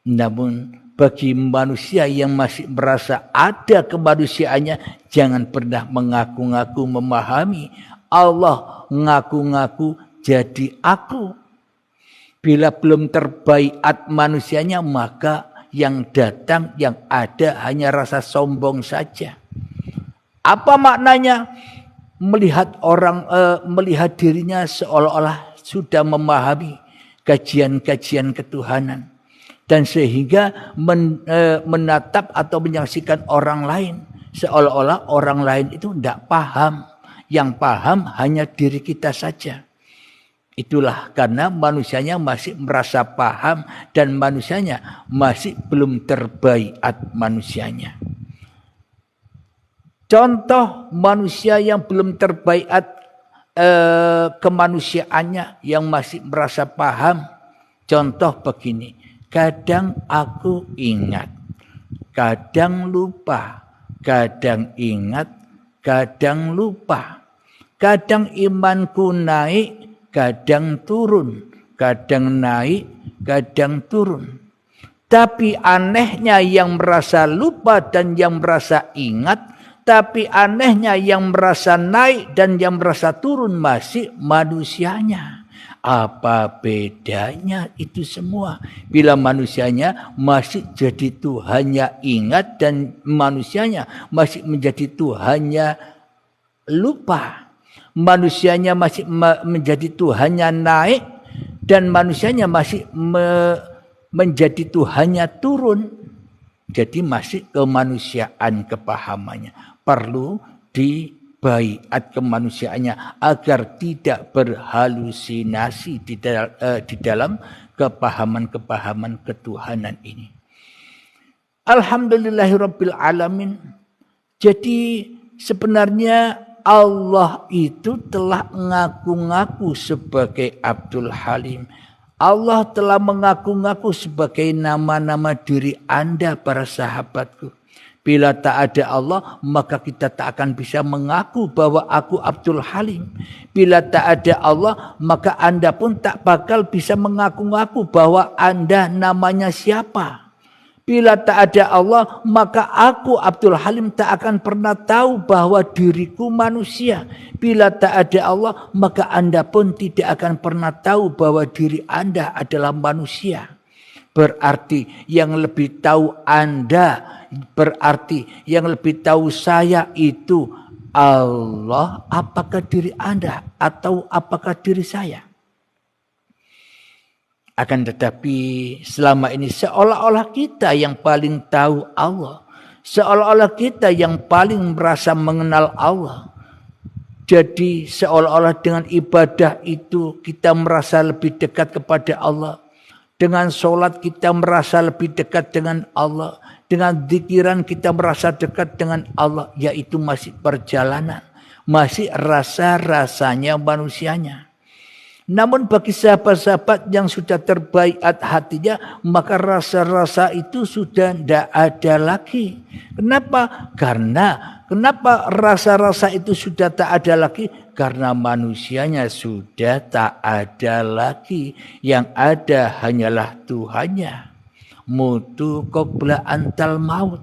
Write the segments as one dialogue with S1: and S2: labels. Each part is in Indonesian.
S1: Namun bagi manusia yang masih merasa ada kemanusiaannya, jangan pernah mengaku-ngaku memahami. Allah ngaku-ngaku jadi aku. Bila belum terbaiat manusianya, maka yang datang, yang ada hanya rasa sombong saja. Apa maknanya? Melihat dirinya seolah-olah sudah memahami kajian-kajian ketuhanan. Dan sehingga menatap atau menyaksikan orang lain. Seolah-olah orang lain itu tidak paham. Yang paham hanya diri kita saja. Itulah karena manusianya masih merasa paham dan manusianya masih belum terbaiat manusianya. Contoh manusia yang belum terbaiat kemanusiaannya, yang masih merasa paham. Contoh begini, kadang aku ingat, kadang lupa, kadang ingat, kadang lupa. Kadang imanku naik, kadang turun, kadang naik, kadang turun. Tapi anehnya yang merasa lupa dan yang merasa ingat, tapi anehnya yang merasa naik dan yang merasa turun masih manusianya. Apa bedanya itu semua? Bila manusianya masih jadi Tuhannya ingat dan manusianya masih menjadi Tuhannya lupa. Manusianya masih menjadi Tuhannya naik dan manusianya masih menjadi Tuhannya turun. Jadi masih kemanusiaan kepahamannya. Perlu dibaiat kemanusiaannya agar tidak berhalusinasi di dalam kepahaman-kepahaman ketuhanan ini. Alhamdulillahirabbil alamin. Jadi sebenarnya Allah itu telah mengaku-ngaku sebagai Abdul Halim. Allah telah mengaku-ngaku sebagai nama-nama diri Anda, para sahabatku. Bila tak ada Allah, maka kita tak akan bisa mengaku bahwa aku Abdul Halim. Bila tak ada Allah, maka Anda pun tak bakal bisa mengaku-ngaku bahwa Anda namanya siapa. Bila tak ada Allah, maka aku Abdul Halim tak akan pernah tahu bahwa diriku manusia. Bila tak ada Allah, maka Anda pun tidak akan pernah tahu bahwa diri Anda adalah manusia. Berarti yang lebih tahu Anda, berarti yang lebih tahu saya itu Allah, apakah diri Anda atau apakah diri saya? Akan tetapi selama ini seolah-olah kita yang paling tahu Allah. Seolah-olah kita yang paling merasa mengenal Allah. Jadi seolah-olah dengan ibadah itu kita merasa lebih dekat kepada Allah. Dengan sholat kita merasa lebih dekat dengan Allah. Dengan zikiran kita merasa dekat dengan Allah. Yaitu masih perjalanan. Masih rasa-rasanya manusianya. Namun bagi sahabat-sahabat yang sudah terbaiat hatinya, maka rasa-rasa itu sudah tidak ada lagi. Kenapa? Kenapa rasa-rasa itu sudah tak ada lagi? Karena manusianya sudah tak ada lagi. Yang ada hanyalah Tuhannya. Mutu qabla antal maut.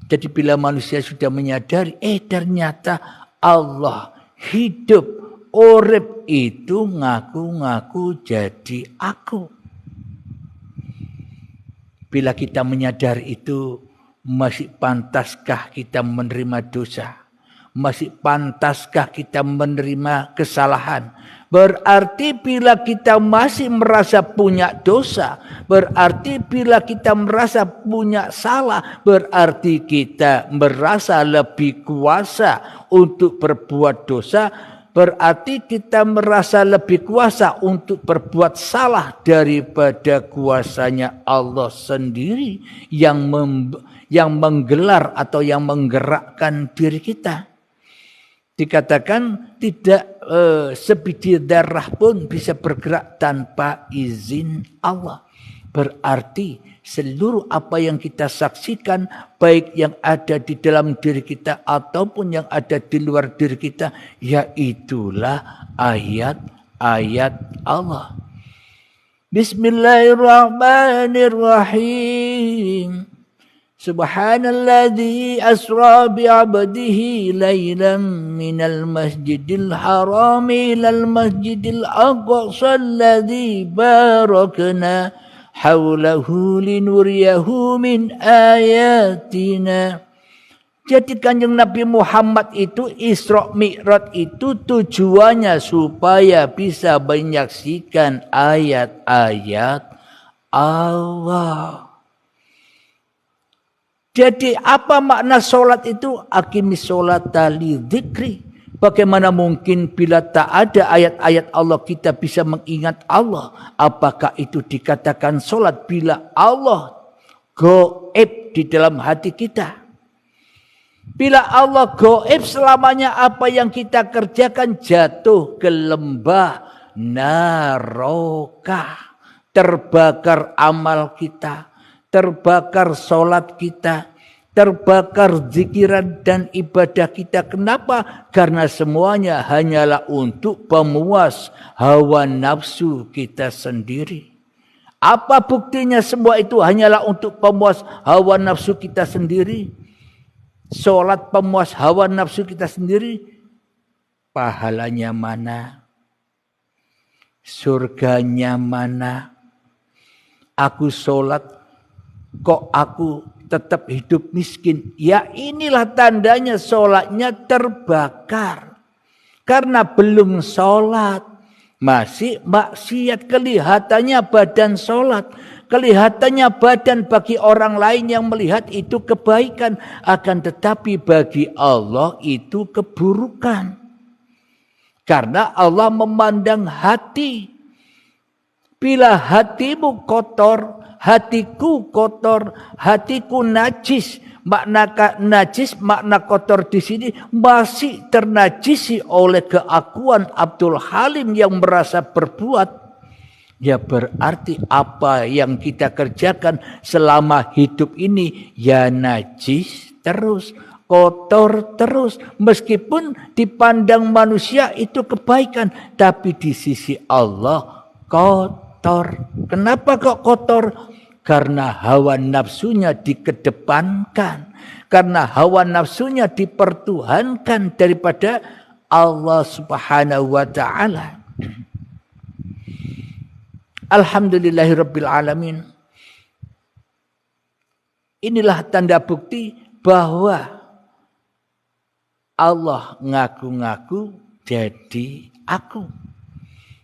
S1: Jadi bila manusia sudah menyadari, ternyata Allah hidup. Urip itu ngaku-ngaku jadi aku. Bila kita menyadari itu, masih pantaskah kita menerima dosa? Masih pantaskah kita menerima kesalahan? Berarti bila kita masih merasa punya dosa, berarti bila kita merasa punya salah, berarti kita merasa lebih kuasa untuk berbuat dosa. Berarti kita merasa lebih kuasa untuk berbuat salah daripada kuasanya Allah sendiri yang menggelar atau yang menggerakkan diri kita. Dikatakan tidak sebiji darah pun bisa bergerak tanpa izin Allah. Berarti seluruh apa yang kita saksikan, baik yang ada di dalam diri kita ataupun yang ada di luar diri kita, yaitulah ayat-ayat Allah. Bismillahirrahmanirrahim. Subhanalladzi asra bi'abdihi laylan minal masjidil harami ilal masjidil aqsa alladzi barakna haulahu linuriyahu min ayatina. Jadi Kanjeng Nabi Muhammad itu Isra Mi'raj itu tujuannya supaya bisa menyaksikan ayat-ayat Allah. Jadi apa makna sholat itu? Aqimis sholata li dzikri. Bagaimana mungkin bila tak ada ayat-ayat Allah kita bisa mengingat Allah? Apakah itu dikatakan sholat bila Allah gaib di dalam hati kita? Bila Allah gaib selamanya apa yang kita kerjakan jatuh ke lembah neraka. Terbakar amal kita, terbakar sholat kita, terbakar zikiran dan ibadah kita. Kenapa? Karena semuanya hanyalah untuk pemuas hawa nafsu kita sendiri. Apa buktinya semua itu hanyalah untuk pemuas hawa nafsu kita sendiri? Sholat pemuas hawa nafsu kita sendiri, pahalanya mana? Surganya mana? Aku sholat, kok aku tetap hidup miskin? Ya inilah tandanya sholatnya terbakar. Karena belum sholat, masih maksiat, kelihatannya badan sholat. Kelihatannya badan bagi orang lain yang melihat itu kebaikan. Akan tetapi bagi Allah itu keburukan. Karena Allah memandang hati. Bila hatimu kotor, hatiku kotor, hatiku najis. Makna najis, makna kotor di sini masih ternajisi oleh keakuan Abdul Halim yang merasa berbuat. Ya berarti apa yang kita kerjakan selama hidup ini ya najis terus, kotor terus. Meskipun dipandang manusia itu kebaikan, tapi di sisi Allah kotor. Kenapa kok kotor? Karena hawa nafsunya dikedepankan. Karena hawa nafsunya dipertuhankan daripada Allah Subhanahu wa ta'ala. Alhamdulillahirabbil alamin. Inilah tanda bukti bahwa Allah ngaku-ngaku jadi aku.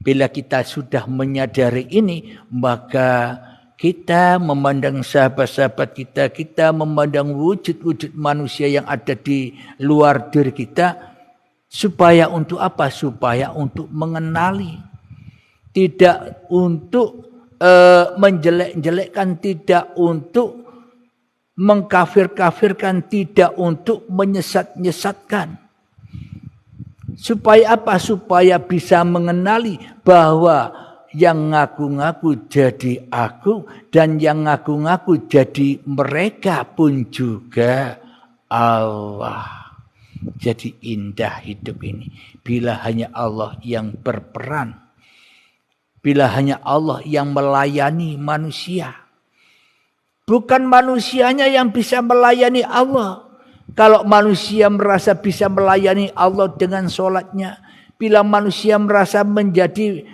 S1: Bila kita sudah menyadari ini, maka kita memandang sahabat-sahabat kita, kita memandang wujud-wujud manusia yang ada di luar diri kita, supaya untuk apa? Supaya untuk mengenali. Tidak untuk menjelek-jelekkan, tidak untuk mengkafir-kafirkan, tidak untuk menyesat-nyesatkan. Supaya apa? Supaya bisa mengenali bahwa yang ngaku-ngaku jadi aku dan yang ngaku-ngaku jadi mereka pun juga Allah. Jadi indah hidup ini bila hanya Allah yang berperan. Bila hanya Allah yang melayani manusia. Bukan manusianya yang bisa melayani Allah. Kalau manusia merasa bisa melayani Allah dengan sholatnya. Bila manusia merasa menjadi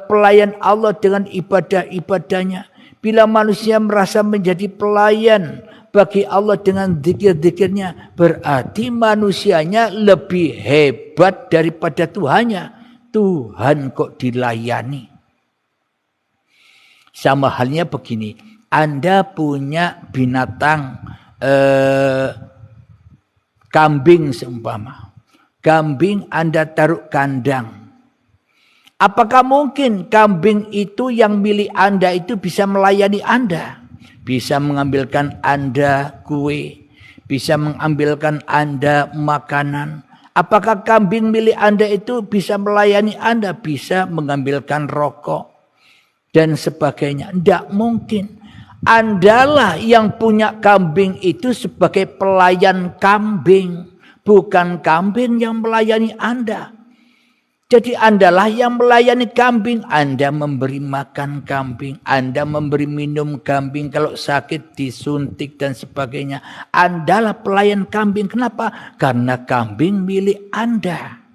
S1: pelayan Allah dengan ibadah-ibadahnya. Bila manusia merasa menjadi pelayan bagi Allah dengan zikir-zikirnya. Berarti manusianya lebih hebat daripada Tuhannya. Tuhan kok dilayani. Sama halnya begini. Anda punya binatang kambing seumpama. Kambing Anda taruh kandang. Apakah mungkin kambing itu yang milik Anda itu bisa melayani Anda? Bisa mengambilkan Anda kue. Bisa mengambilkan Anda makanan. Apakah kambing milik Anda itu bisa melayani Anda? Bisa mengambilkan rokok dan sebagainya. Tidak mungkin. Andalah yang punya kambing itu sebagai pelayan kambing. Bukan kambing yang melayani Anda. Jadi Andalah yang melayani kambing, Anda memberi makan kambing, Anda memberi minum kambing, kalau sakit disuntik dan sebagainya. Andalah pelayan kambing. Kenapa? Karena kambing milik Anda.